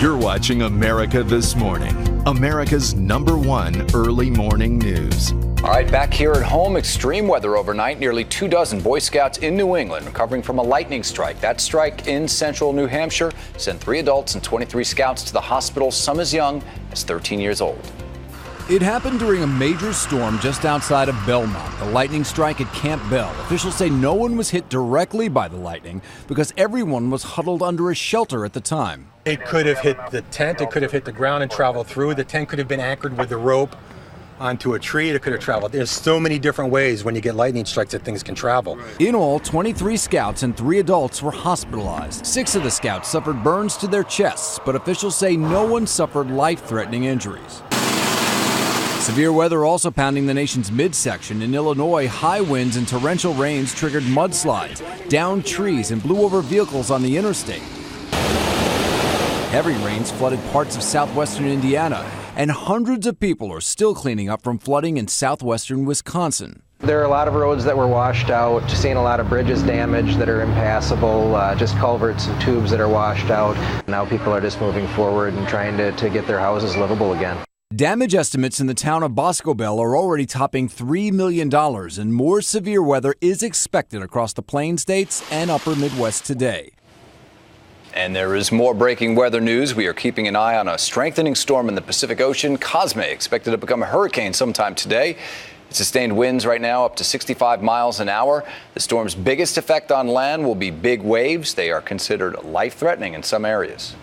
You're watching America This Morning, America's #1 early morning news. All right, back here at home, extreme weather overnight. Nearly 24 Boy Scouts in New England recovering from a lightning strike. That strike in central New Hampshire sent 3 adults and 23 scouts to the hospital, some as young as 13 years old. It happened during a major storm just outside of Belmont, the lightning strike at Camp Bell. Officials say no one was hit directly by the lightning because everyone was huddled under a shelter at the time. It could have hit the tent, it could have hit the ground and traveled through. The tent could have been anchored with the rope onto a tree, it could have traveled. There's so many different ways when you get lightning strikes that things can travel. In all, 23 scouts and 3 adults were hospitalized. 6 of the scouts suffered burns to their chests, but officials say no one suffered life-threatening injuries. Severe weather also pounding the nation's midsection. In Illinois, high winds and torrential rains triggered mudslides, downed trees, and blew over vehicles on the interstate. Heavy rains flooded parts of southwestern Indiana, and hundreds of people are still cleaning up from flooding in southwestern Wisconsin. There are a lot of roads that were washed out, seeing a lot of bridges damaged that are impassable, just culverts and tubes that are washed out. Now people are just moving forward and trying to get their houses livable again. Damage estimates in the town of Boscobel are already topping $3 million, and more severe weather is expected across the Plain States and upper Midwest today. And there is more breaking weather news. We are keeping an eye on a strengthening storm in the Pacific Ocean. Cosme expected to become a hurricane sometime today. Sustained winds right now up to 65 miles an hour. The storm's biggest effect on land will be big waves. They are considered life-threatening in some areas.